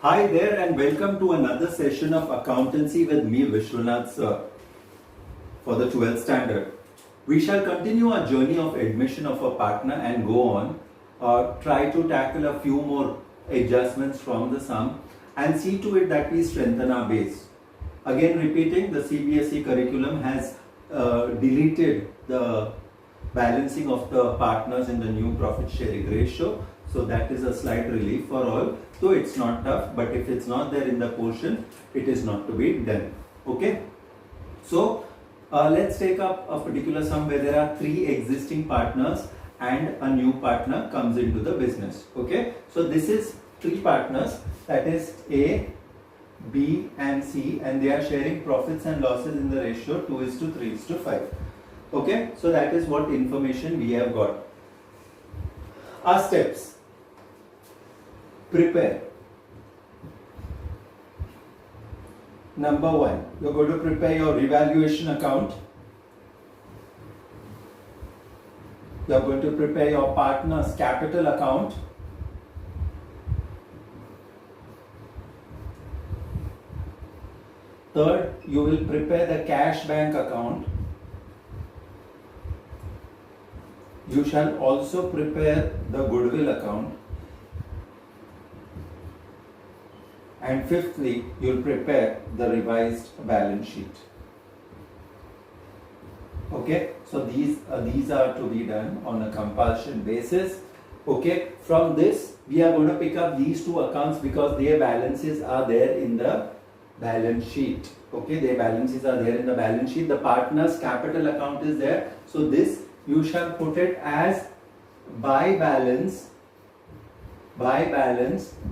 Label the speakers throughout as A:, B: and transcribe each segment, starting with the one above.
A: Hi there and welcome to another session of accountancy with me Vishwanath sir for the 12th standard. We shall continue our journey of admission of a partner and go on try to tackle a few more adjustments from the sum and see to it that we strengthen our base. Again repeating, the CBSE curriculum has deleted the balancing of the partners in the new profit sharing ratio. So that is a slight relief for all, though it's not tough, but if it's not there in the portion, it is not to be done. Okay. So let's take up a particular sum where there are 3 existing partners and a new partner comes into the business. Okay. So this is 3 partners, that is A, B and C, and they are sharing profits and losses in the ratio 2:3:5. Okay. So that is what information we have got. Our steps. Prepare. Number 1, you're going to prepare your revaluation account. You're going to prepare your partner's capital account. Third, you will prepare the cash bank account. You shall also prepare the goodwill account. And fifthly, you'll prepare the revised balance sheet. Okay, so these are to be done on a compulsion basis. Okay, from this we are going to pick up these 2 accounts because their balances are there in the balance sheet. Okay, their balances are there in the balance sheet. The partner's capital account is there. So this you shall put it as by balance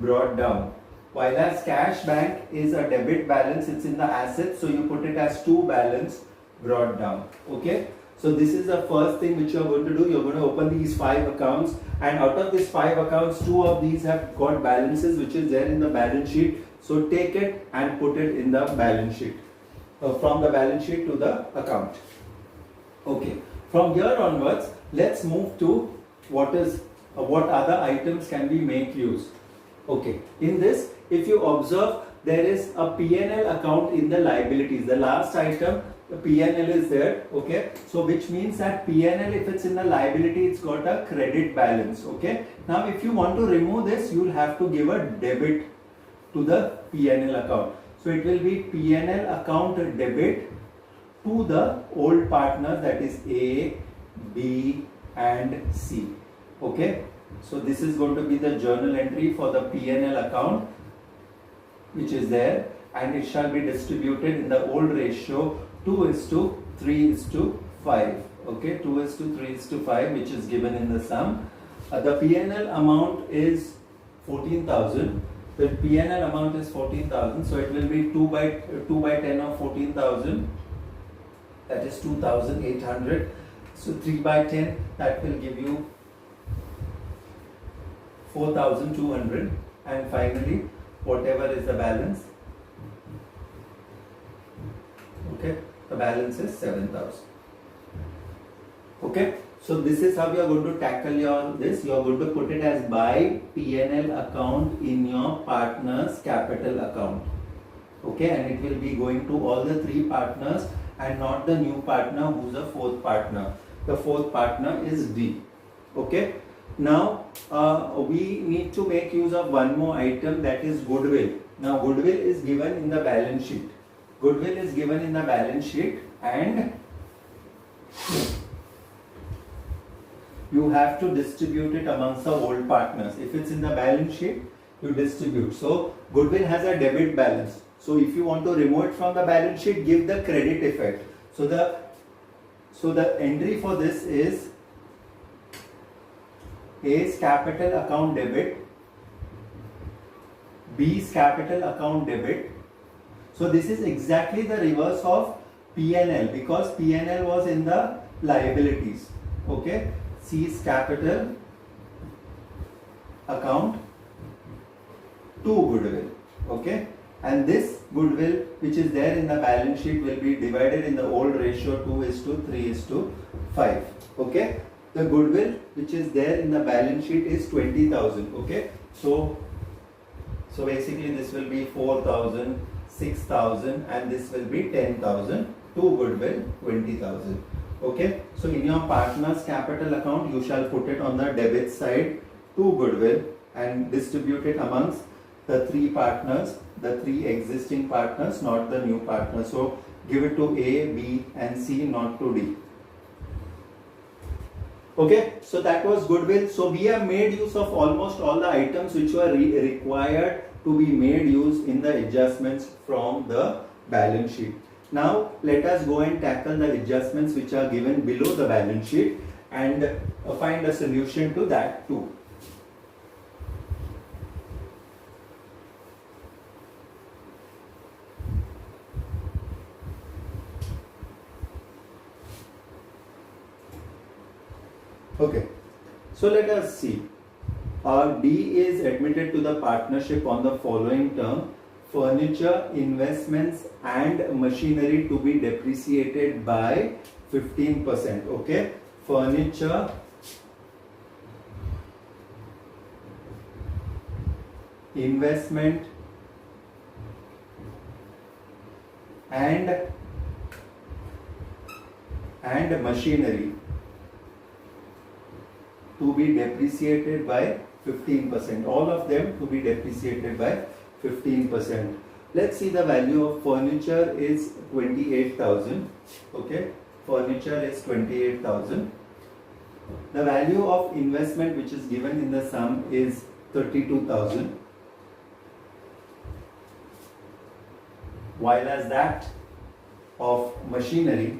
A: brought down. While as cash bank is a debit balance, it's in the assets, so you put it as to balance brought down. Okay, so this is the first thing which you're going to do. You're going to open these 5 accounts, and out of these 5 accounts, 2 of these have got balances which is there in the balance sheet. So take it and put it in the balance sheet, from the balance sheet to the account. Okay, from here onwards, let's move to what other items can we make use. Okay, in this, if you observe, there is a P&L account in the liabilities. The last item, the P&L is there. Okay, so which means that P&L, if it's in the liability, it's got a credit balance. Okay, now if you want to remove this, you will have to give a debit to the P&L account. So it will be P&L account debit to the old partners, that is A, B and C. Okay, so this is going to be the journal entry for the P&L account which is there, and it shall be distributed in the old ratio 2:3:5. Okay, 2:3:5, which is given in the sum. The P&L amount is 14,000. The P&L amount is 14,000, so it will be 2 by 10 of 14,000. That is 2,800. So 3 by 10, that will give you 4,200, and finally whatever is the balance, okay, the balance is 7,000. Okay, so this is how you are going to tackle this. You are going to put it as by P&L account in your partner's capital account. Okay, and it will be going to all the 3 partners and not the new partner who's a 4th partner. The 4th partner is D. Okay. Now we need to make use of one more item, that is goodwill. Now goodwill is given in the balance sheet. Goodwill is given in the balance sheet, and you have to distribute it amongst the old partners. If it's in the balance sheet, you distribute. So goodwill has a debit balance. So if you want to remove it from the balance sheet, give the credit effect. So the entry for this is A's capital account debit, B's capital account debit. So this is exactly the reverse of P&L, because P&L was in the liabilities. Okay, C's capital account to goodwill. Okay, and this goodwill which is there in the balance sheet will be divided in the old ratio 2:3:5. Okay, the goodwill which is there in the balance sheet is 20,000. Okay, so So basically this will be 4,000, 6,000 and this will be 10,000. To goodwill 20,000. Okay. So in your partner's capital account you shall put it on the debit side to goodwill and distribute it amongst the three partners, the three existing partners, not the new partner. So give it to A, B and C, not to D. Okay, so that was goodwill. So we have made use of almost all the items which were required to be made use in the adjustments from the balance sheet. Now let us go and tackle the adjustments which are given below the balance sheet and find a solution to that too. Okay, so let us see. D is admitted to the partnership on the following term: furniture, investments and machinery to be depreciated by 15%. Okay, furniture, investment and machinery to be depreciated by 15%. All of them to be depreciated by 15%. Let's see, the value of furniture is 28,000. Okay, furniture is 28,000. The value of investment which is given in the sum is 32,000. While as that of machinery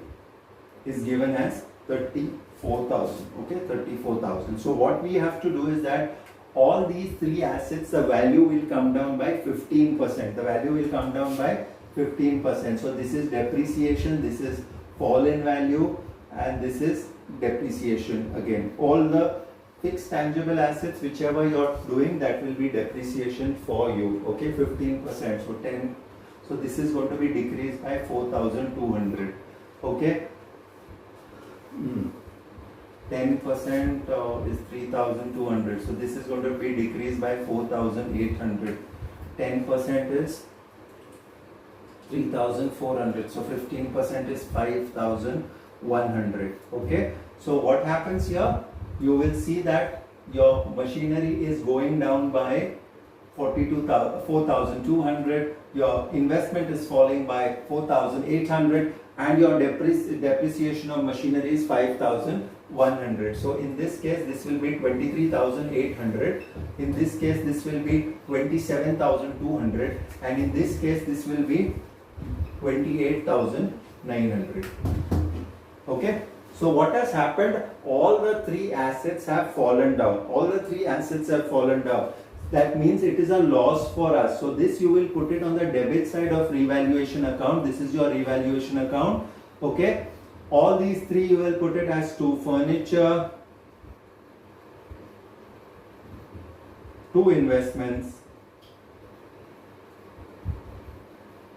A: is given as 34,000. Okay, 34,000. So what we have to do is that all these three assets, the value will come down by 15%. The value will come down by 15%. So this is depreciation, this is fall in value, and this is depreciation again. All the fixed tangible assets, whichever you're doing, that will be depreciation for you. Okay, 15%. So 10. So this is going to be decreased by 4,200. Okay. 10% is 3,200. So this is going to be decreased by 4,800. 10% is 3,400. So 15% is 5,100. Okay. So what happens here? You will see that your machinery is going down by 4,200. Your investment is falling by 4,800. And your depreciation of machinery is 5,100. So in this case, this will be 23,800. In this case, this will be 27,200. And in this case, this will be 28,900. Okay. So what has happened? All the three assets have fallen down. All the three assets have fallen down. That means it is a loss for us. So this you will put it on the debit side of revaluation account. This is your revaluation account. Okay. All these three you will put it as to furniture, to investments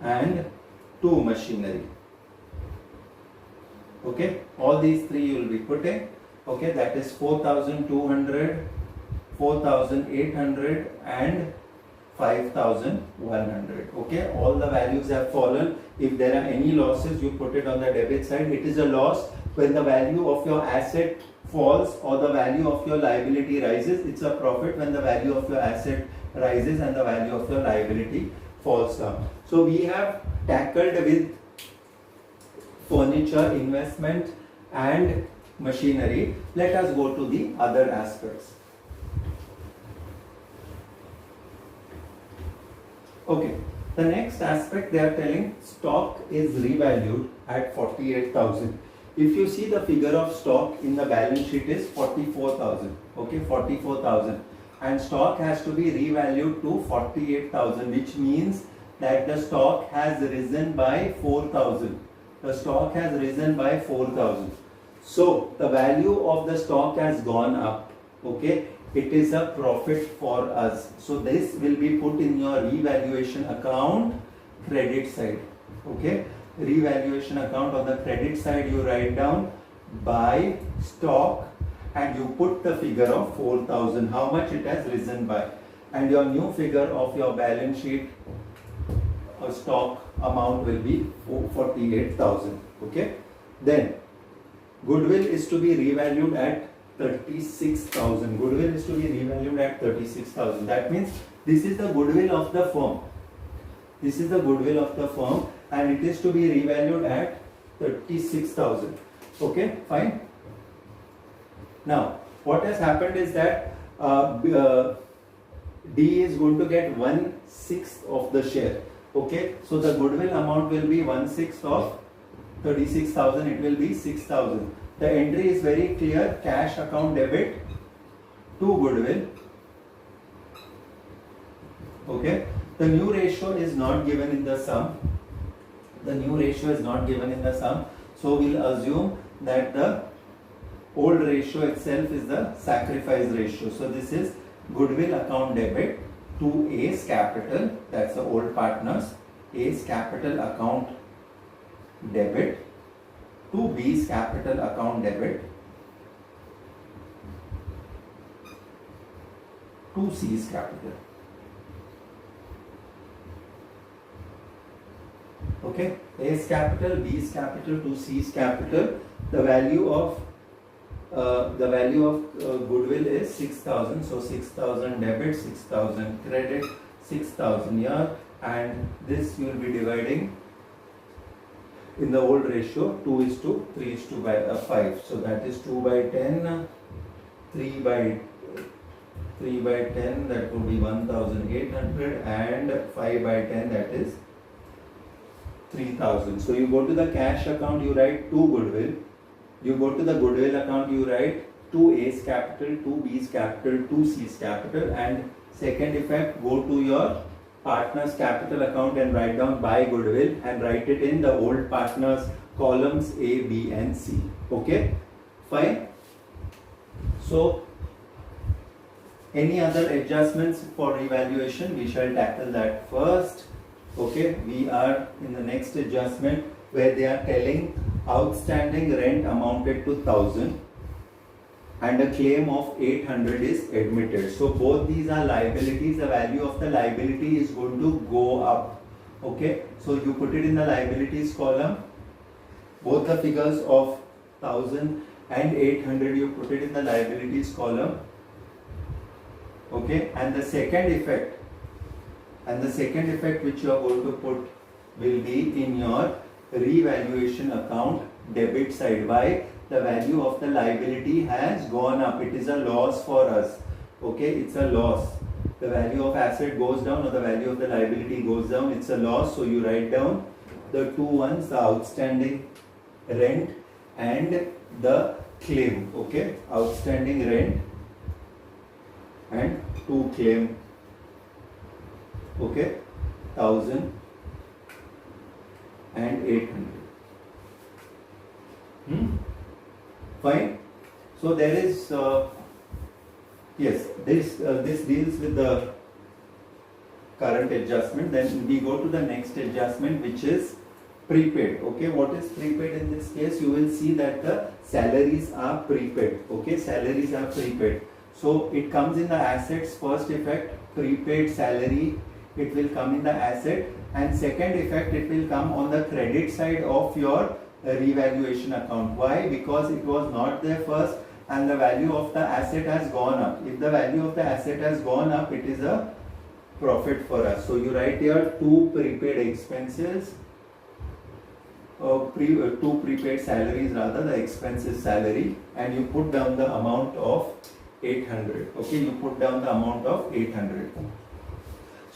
A: and to machinery. Okay. All these three you will be putting. Okay. That is 4,200. 4,800 and 5,100. Okay, all the values have fallen. If there are any losses, you put it on the debit side. It is a loss when the value of your asset falls or the value of your liability rises. It's a profit when the value of your asset rises and the value of your liability falls down. So we have tackled with furniture, investment and machinery. Let us go to the other aspects. Okay, the next aspect they are telling stock is revalued at 48,000. If you see the figure of stock in the balance sheet is 44,000. Okay, 44,000. And stock has to be revalued to 48,000, which means that the stock has risen by 4,000. The stock has risen by 4,000. So the value of the stock has gone up. Okay. It is a profit for us. So this will be put in your revaluation account credit side. Okay. Revaluation account on the credit side you write down buy stock and you put the figure of 4,000, how much it has risen by. and your new figure of your balance sheet stock amount will be 48,000. Okay. Then goodwill is to be revalued at 36,000. Goodwill is to be revalued at 36,000. That means this is the goodwill of the firm. This is the goodwill of the firm and it is to be revalued at 36,000. Okay, fine. Now, what has happened is that D is going to get 1/6 of the share. Okay, so the goodwill amount will be 1/6 of 36,000. It will be 6,000. The entry is very clear: cash account debit to goodwill. Okay, the new ratio is not given in the sum. The new ratio is not given in the sum. So we'll assume that the old ratio itself is the sacrifice ratio. So this is goodwill account debit to Ace Capital, that's the old partners, Ace Capital account debit to B's Capital account debit to C's Capital. Okay, A's Capital, B's Capital to C's Capital. The value of goodwill is 6,000. So 6,000 debit, 6,000 credit, 6,000 here, and this you will be dividing in the old ratio 2:3:5. So that is 2/10, 3/10, that would be 1,800, and 5/10, that is 3,000. So you go to the cash account, you write to goodwill. You go to the goodwill account, you write to A's Capital, to B's Capital, to C's Capital, and second effect, go to your partners capital account and write down by goodwill and write it in the old partners columns A, B and C. Okay, fine. So any other adjustments for revaluation, we shall tackle that first. Okay, we are in the next adjustment where they are telling outstanding rent amounted to 1,000 and a claim of 800 is admitted. So both these are liabilities. The value of the liability is going to go up. Okay, so you put it in the liabilities column. Both the figures of 1,000 and 800, you put it in the liabilities column. Okay, and the second effect which you are going to put will be in your revaluation account debit side. Why? The value of the liability has gone up. It is a loss for us. Okay, it's a loss. The value of asset goes down or the value of the liability goes down. It's a loss. So you write down the two ones, the outstanding rent and the claim. Okay, outstanding rent and to claim. Okay, 1,000 and 800. Fine. So there is yes, this deals with the current adjustment. Then we go to the next adjustment, which is prepaid. Okay, what is prepaid in this case? You will see that the salaries are prepaid. Okay, salaries are prepaid. So it comes in the assets. First effect, prepaid salary, it will come in the asset, and second effect, it will come on the credit side of your revaluation account. Why? Because it was not there first and the value of the asset has gone up. If the value of the asset has gone up, it is a profit for us. So you write here two prepaid expenses, two prepaid salaries rather, the expense is salary, and you put down the amount of 800. Okay, you put down the amount of 800.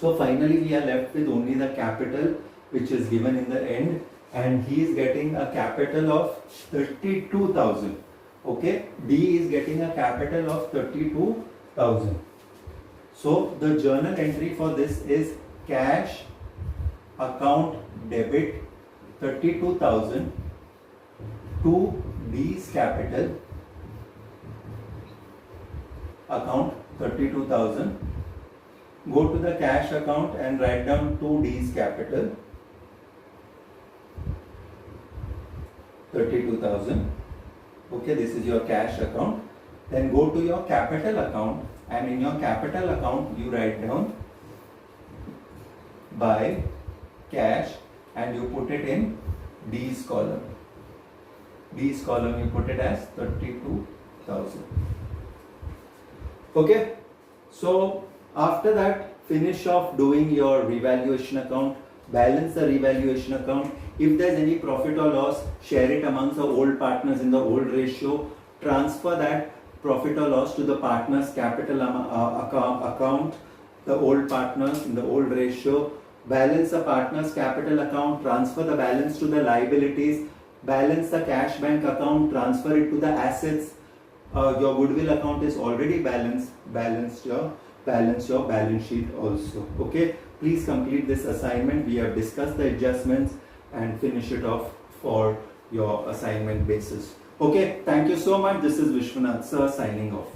A: So finally we are left with only the capital which is given in the end, and he is getting a capital of 32,000. Okay, D is getting a capital of 32,000. So the journal entry for this is cash account debit 32,000 to B's capital account 32,000. Go to the cash account and write down to D's capital 32,000. Okay, this is your cash account. Then go to your capital account and in your capital account you write down by cash and you put it in D's column. D's column you put it as 32,000. Okay, so after that, finish off doing your revaluation account, balance the revaluation account. If there's any profit or loss, share it amongst the old partners in the old ratio. Transfer that profit or loss to the partners capital account, the old partners in the old ratio. Balance the partners capital account, transfer the balance to the liabilities. Balance the cash bank account, transfer it to the assets. Your goodwill account is already balanced. Balance your balance sheet also. Okay, please complete this assignment. We have discussed the adjustments and finish it off for your assignment basis. Okay, thank you so much. This is Vishwanath sir signing off.